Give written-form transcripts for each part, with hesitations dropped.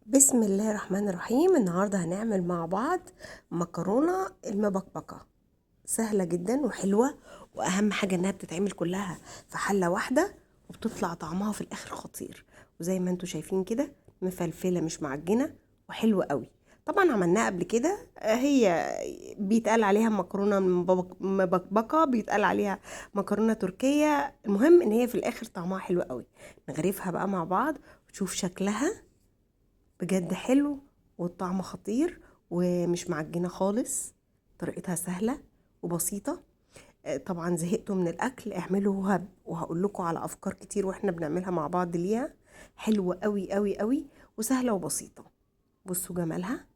بسم الله الرحمن الرحيم. النهاردة هنعمل مع بعض مكرونة المبكبكة. سهلة جدا وحلوة، واهم حاجة انها بتتعمل كلها في حلة واحدة، وبتطلع طعمها في الاخر خطير. وزي ما انتوا شايفين كده مفلفلة مش معجنة وحلوة قوي. طبعا عملناها قبل كده. هي بيتقال عليها مكرونة مبكبكة، بيتقال عليها مكرونة تركية. المهم ان هي في الاخر طعمها حلو قوي. نغرفها بقى مع بعض وتشوف شكلها بجد حلو، والطعم خطير ومش معجنة خالص. طريقتها سهلة وبسيطة. طبعا زهقتوا من الأكل اعملوها، وهقول لكم على أفكار كتير واحنا بنعملها مع بعض ليها. حلوة قوي قوي قوي وسهلة وبسيطة. بصوا جمالها،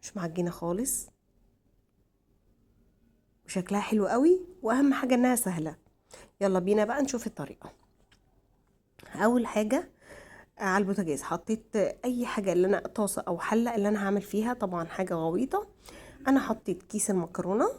مش معجنة خالص، وشكلها حلو قوي، وأهم حاجة إنها سهلة. يلا بينا بقى نشوف الطريقة. أول حاجة على البوتاجاز حطيت اي حاجه، اللي انا طاسه او حله اللي انا هعمل فيها، طبعا حاجه غويطه. انا حطيت كيس المكرونه،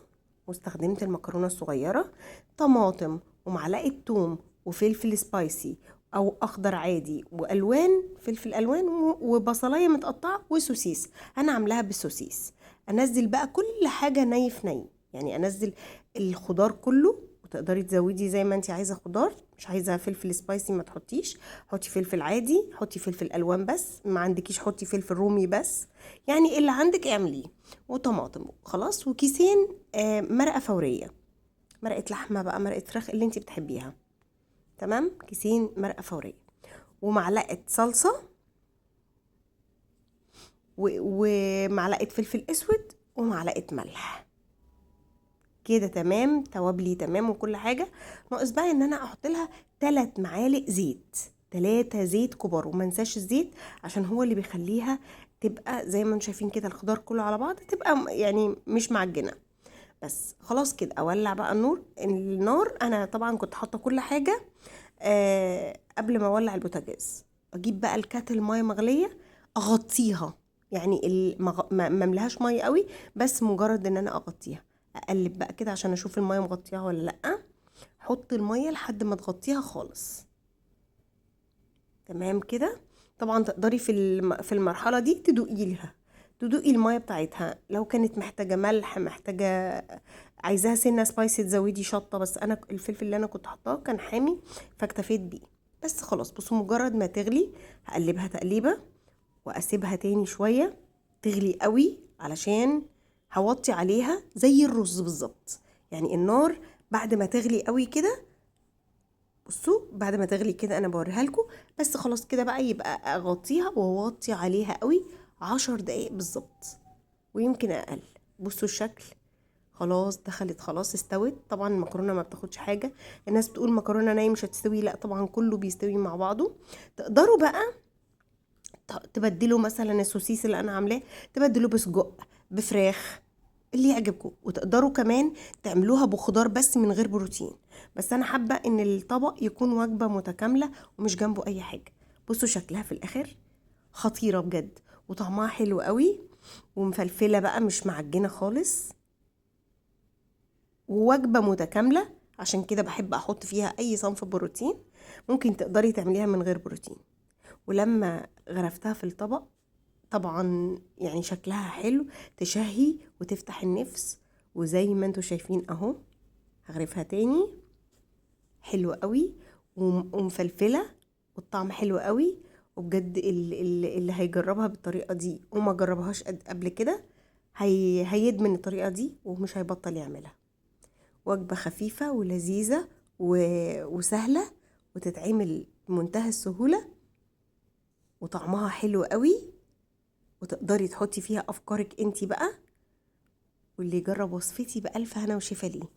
واستخدمت المكرونه الصغيره، طماطم ومعلقه توم وفلفل سبايسي او اخضر عادي، والوان فلفل الوان، وبصلايه متقطعه، وسوسيس. انا عاملاها بالسوسيس. انزل بقى كل حاجه ني في ني، يعني انزل الخضار كله. وتقدري تزودي زي ما انت عايزه خضار، مش عايزه فلفل سبايسي ما تحطيش، حطي فلفل عادي، حطي فلفل الوان بس، ما عندكيش حطي فلفل رومي بس. يعني اللي عندك اعمليه. وطماطم خلاص، وكيسين مرقه فوريه، مرقه لحمه بقى، مرقه فراخ اللي انت بتحبيها. تمام، كيسين مرقه فوريه، ومعلقه صلصه، ومعلقه فلفل اسود، ومعلقه ملح. كده تمام، توابلي تمام وكل حاجه. ناقص بقى ان انا احط لها 3 معالق زيت، 3 زيت كبار. وما انساش الزيت عشان هو اللي بيخليها تبقى زي ما انتم شايفين كده، الخضار كله على بعض تبقى يعني مش معجنه. بس خلاص كده اولع بقى النار. انا طبعا كنت حاطه كل حاجه قبل ما اولع البوتاجاز. اجيب بقى الكاتل ميه مغليه، اغطيها. يعني ما مملهاش ميه قوي، بس مجرد ان انا اغطيها. اقلب بقى كده عشان اشوف الميه مغطيها ولا لا. حط الميه لحد ما تغطيها خالص. تمام كده. طبعا تقدري في المرحله دي تدوقي الميه بتاعتها، لو كانت محتاجه ملح، محتاجه عايزاها سنه سبايسي تزودي شطه. بس انا الفلفل اللي انا كنت حطاه كان حامي، فاكتفيت بيه. بس خلاص، بصوا مجرد ما تغلي هقلبها تقليبه، واسيبها تاني شويه تغلي قوي، علشان هوطي عليها زي الرز بالظبط. يعني النار بعد ما تغلي قوي كده، بصوا بعد ما تغلي كده انا بوريها لكم. بس خلاص كده بقى، يبقى اغطيها واوطي عليها قوي 10 دقايق بالظبط، ويمكن اقل. بصوا الشكل، خلاص دخلت، خلاص استوت. طبعا المكرونه ما بتاخدش حاجه. الناس بتقول مكرونه ناي مش هتستوي، لا طبعا كله بيستوي مع بعضه. تقدروا بقى تبدلوا مثلا السوسيس اللي انا عاملاه، تبدلوا بسجق، بفراخ، اللي يعجبكم. وتقدروا كمان تعملوها بخضار بس من غير بروتين. بس انا حابه ان الطبق يكون وجبه متكامله ومش جنبه اي حاجه. بصوا شكلها في الاخر خطيره بجد، وطعمها حلو قوي، ومفلفله بقى مش معجنه خالص، ووجبه متكامله. عشان كده بحب احط فيها اي صنف بروتين. ممكن تقدري تعمليها من غير بروتين. ولما غرفتها في الطبق، طبعا يعني شكلها حلو، تشهي وتفتح النفس. وزي ما انتوا شايفين اهو، هغرفها تاني. حلوة قوي ومفلفلة، والطعم حلو قوي. وبجد اللي هيجربها بالطريقة دي وما جربهاش قبل كده، هيدمن الطريقة دي ومش هيبطل يعملها. وجبة خفيفة ولذيذة وسهلة، وتتعمل بمنتهى السهولة، وطعمها حلو قوي. وتقدري تحطي فيها افكارك انتي بقى. واللي يجرب وصفتي بألف هنا وشفا ليه.